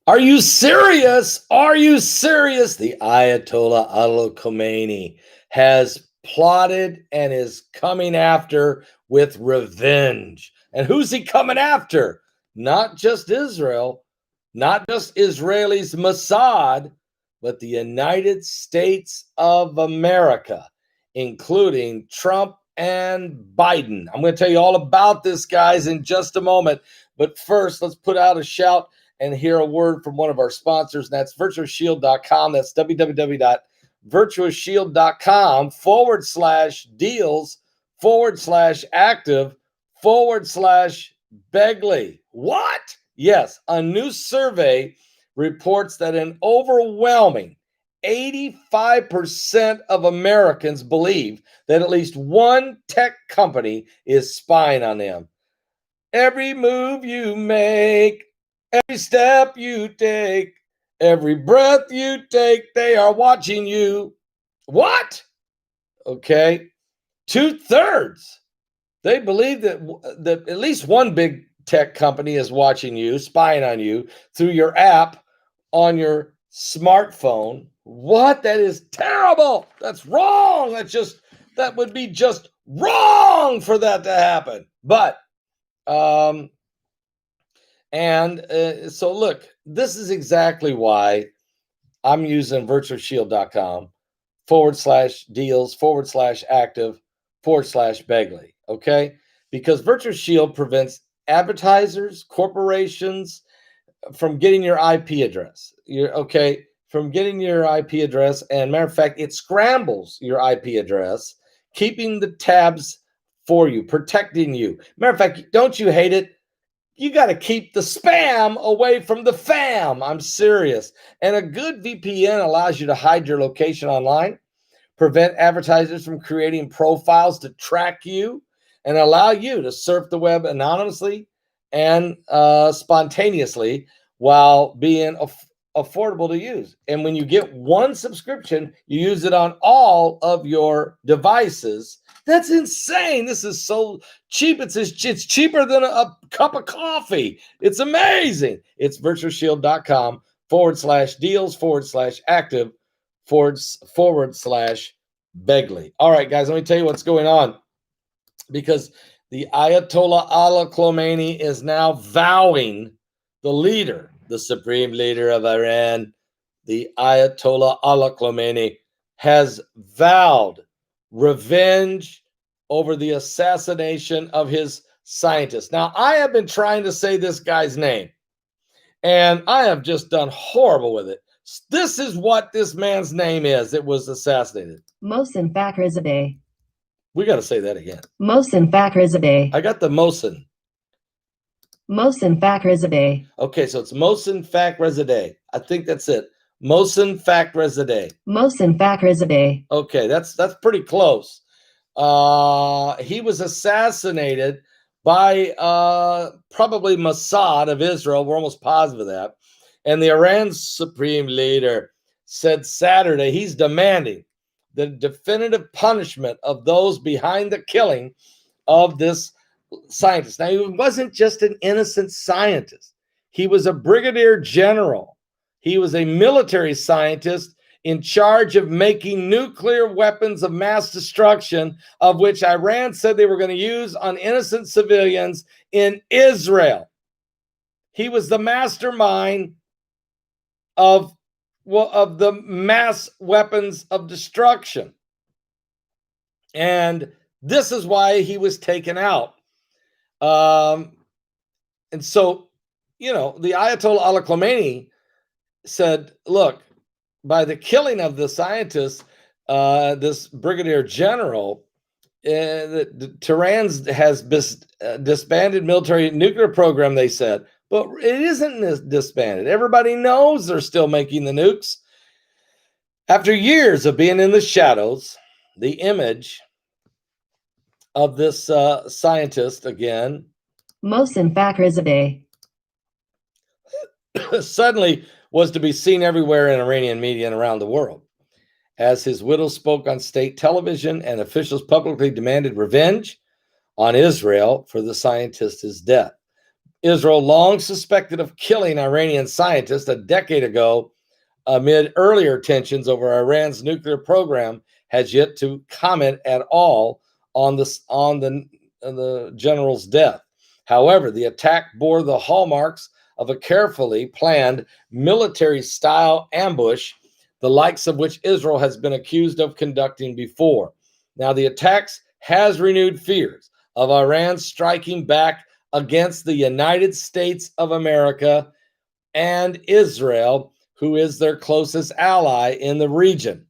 Are you serious? Are you serious? The Ayatollah Ali Khamenei has plotted and is coming after with revenge. And who's he coming after? Not just Israel, not just Israelis Mossad, but the United States of America, including Trump and Biden. I'm going to tell you all about this, guys, in just a moment. But first, let's put out a shout and hear a word from one of our sponsors, and that's virtualshield.com. That's www.virtualshield.com/deals/active/Begley. What? Yes, a new survey reports that an overwhelming 85% of Americans believe that at least one tech company is spying on them. Every move you make, every step you take, every breath you take, they are watching you. What? Okay. 2/3. They believe that at least one big tech company is watching you, spying on you through your app on your smartphone. What? That is terrible. That's wrong. That would be just wrong for that to happen. But so look, this is exactly why I'm using virtualshield.com/deals/active/Begley. Okay. Because Virtual Shield prevents advertisers, corporations from getting your IP address. From getting your IP address. And matter of fact, it scrambles your IP address, keeping the tabs for you, protecting you. Matter of fact, don't you hate it? You got to keep the spam away from the fam. I'm serious. And a good VPN allows you to hide your location online, prevent advertisers from creating profiles to track you, and allow you to surf the web anonymously and spontaneously while being affordable to use. And when you get one subscription, you use it on all of your devices. That's insane. This is so cheap. It's cheaper than a cup of coffee. It's amazing. It's virtualshield.com/deals/active/Begley. All right, guys, let me tell you what's going on, because the Ayatollah Ali Khamenei is now vowing, the supreme leader of Iran, the Ayatollah Ali Khamenei, has vowed revenge over the assassination of his scientists. Now, I have been trying to say this guy's name, and I have just done horrible with it. This is what this man's name is. It was assassinated. Mohsen Fakhrizadeh. We got to say that again. Mohsen Fakhrizadeh. I got the Mohsen. Mohsen Fakhrizadeh. Okay, so it's Mohsen Fakhrizadeh. I think that's it. Mohsen Fakhrizadeh. Mohsen Fakhrizadeh. Okay, that's pretty close. He was assassinated by probably Mossad of Israel. We're almost positive of that. And the Iran supreme leader said Saturday he's demanding the definitive punishment of those behind the killing of this scientist. Now, he wasn't just an innocent scientist. He was a brigadier general. He was a military scientist in charge of making nuclear weapons of mass destruction, of which Iran said they were going to use on innocent civilians in Israel. He was the mastermind of the mass weapons of destruction. And this is why he was taken out. And so, the Ayatollah Ali Khamenei said, look, by the killing of the scientist, this brigadier general, Tehran has disbanded military nuclear program, they said. But it isn't disbanded. Everybody knows they're still making the nukes. After years of being in the shadows, the image of this scientist, again, Mohsen Fakhrizadeh, suddenly was to be seen everywhere in Iranian media and around the world, as his widow spoke on state television and officials publicly demanded revenge on Israel for the scientist's death. Israel, long suspected of killing Iranian scientists a decade ago amid earlier tensions over Iran's nuclear program, has yet to comment at all on the general's death. However, the attack bore the hallmarks of a carefully planned military-style ambush, the likes of which Israel has been accused of conducting before. Now, the attacks has renewed fears of Iran striking back against the United States of America and Israel, who is their closest ally in the region,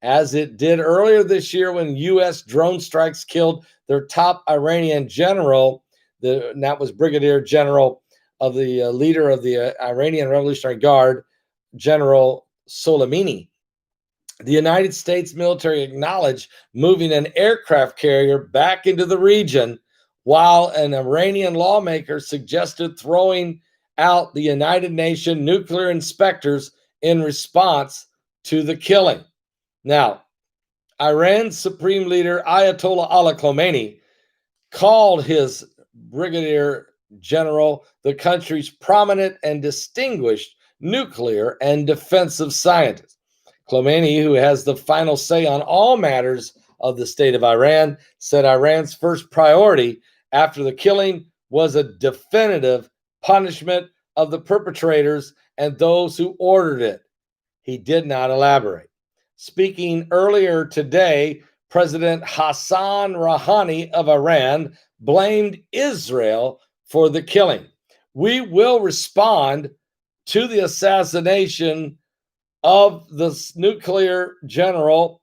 as it did earlier this year when U.S. drone strikes killed their top Iranian general. That was Brigadier General of the leader of the Iranian Revolutionary Guard, General Soleimani. The United States military acknowledged moving an aircraft carrier back into the region, while an Iranian lawmaker suggested throwing out the United Nations nuclear inspectors in response to the killing. Now, Iran's supreme leader, Ayatollah Ali Khamenei, called his brigadier general the country's prominent and distinguished nuclear and defensive scientist. Khamenei, who has the final say on all matters of the state of Iran, said Iran's first priority after the killing was a definitive punishment of the perpetrators and those who ordered it. He did not elaborate. Speaking earlier today, President Hassan Rouhani of Iran blamed Israel for the killing. We will respond to the assassination of the nuclear general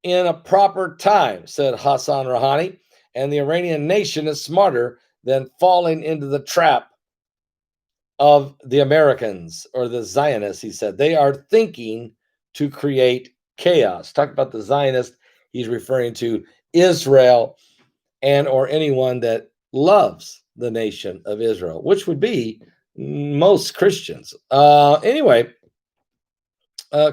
in a proper time, said Hassan Rouhani, and the Iranian nation is smarter than falling into the trap of the Americans or the Zionists, he said. They are thinking to create chaos. Talk about the Zionist, he's referring to Israel and or anyone that loves the nation of Israel, which would be most Christians. Anyway,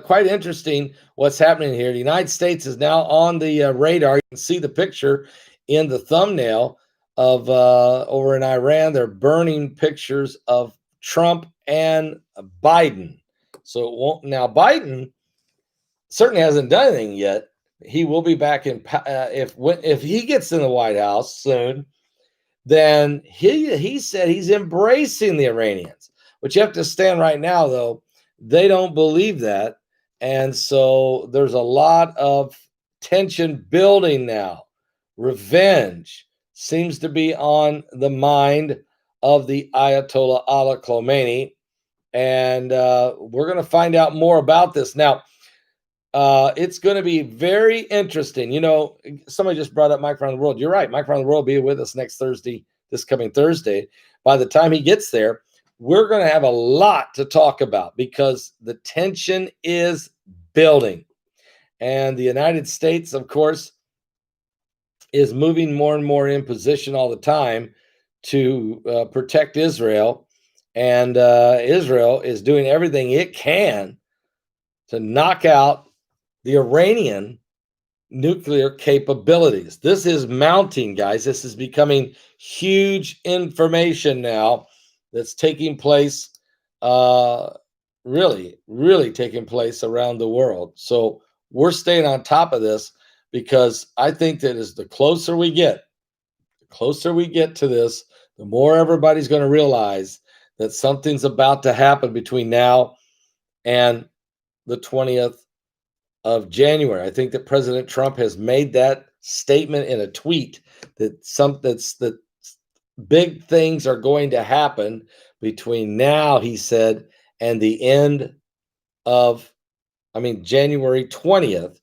quite interesting what's happening here. The United States is now on the radar. You can see the picture in the thumbnail of over in Iran. They're burning pictures of Trump and Biden. So it won't, now Biden certainly hasn't done anything yet. He will be back in if he gets in the White House soon. Then he said he's embracing the Iranians. But you have to stand right now, though. They don't believe that. And so there's a lot of tension building now. Revenge seems to be on the mind of the Ayatollah Ali Khamenei. And we're going to find out more about this. Now, it's going to be very interesting. You know, somebody just brought up Mike Around the World. You're right. Mike Around the World will be with us next Thursday, this coming Thursday. By the time he gets there, we're going to have a lot to talk about because the tension is building. And the United States, of course, is moving more and more in position all the time to protect Israel. And Israel is doing everything it can to knock out the Iranian nuclear capabilities. This is mounting, guys. This is becoming huge information now that's taking place, really taking place around the world. So we're staying on top of this because I think that as the closer we get to this, the more everybody's going to realize that something's about to happen between now and the 20th of January. I think that President Trump has made that statement in a tweet that big things are going to happen between now, he said, and the end of, January 20th.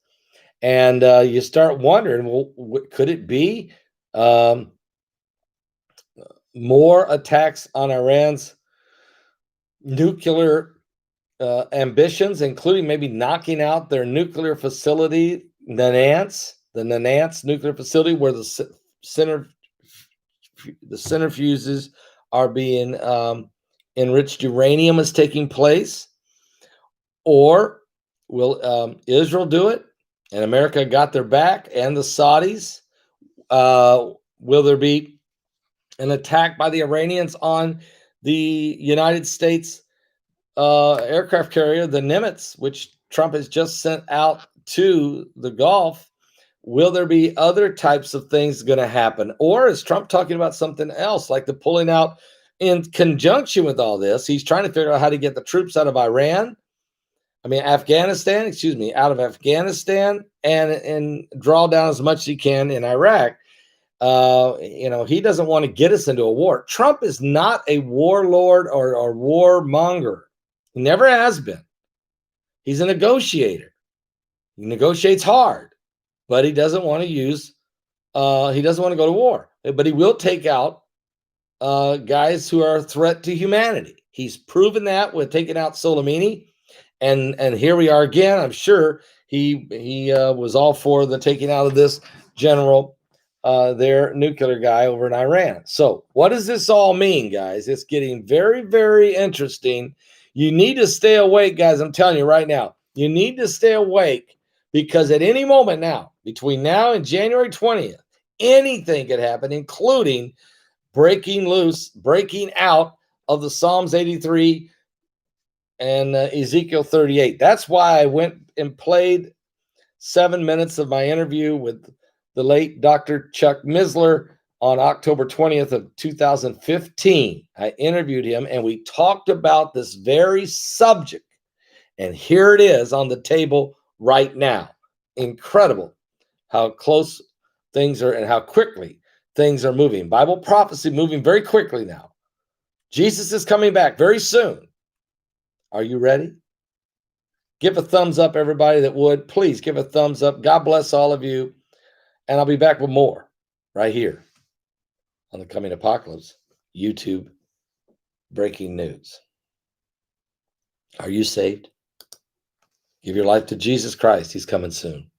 And you start wondering, well, could it be more attacks on Iran's nuclear ambitions, including maybe knocking out their nuclear facility, the Nance nuclear facility, where the centrifuges are being enriched uranium is taking place? Or will Israel do it? And America got their back, and the Saudis. Will there be an attack by the Iranians on the United States aircraft carrier, the Nimitz, which Trump has just sent out to the Gulf. Will there be other types of things going to happen? Or is Trump talking about something else, like the pulling out in conjunction with all this? He's trying to figure out how to get the troops out of Afghanistan, out of Afghanistan, and draw down as much as he can in Iraq. He doesn't want to get us into a war. Trump is not a warlord or warmonger. He never has been. He's a negotiator. He negotiates hard, but he doesn't want to he doesn't want to go to war. But he will take out guys who are a threat to humanity. He's proven that with taking out Soleimani. And here we are again. I'm sure he was all for the taking out of this general, their nuclear guy over in Iran. So what does this all mean, guys? It's getting very, very interesting. You need to stay awake, guys. I'm telling you right now, you need to stay awake, because at any moment now, between now and January 20th, anything could happen, including breaking out of the Psalms 83 and Ezekiel 38. That's why I went and played 7 minutes of my interview with the late Dr. Chuck Misler on October 20th of 2015. I interviewed him and we talked about this very subject. And here it is on the table right now. Incredible how close things are and how quickly things are moving. Bible prophecy moving very quickly now. Jesus is coming back very soon. Are you ready? Give a thumbs up, everybody that would. Please give a thumbs up. God bless all of you. And I'll be back with more right here on the Coming Apocalypse YouTube breaking news. Are you saved? Give your life to Jesus Christ. He's coming soon.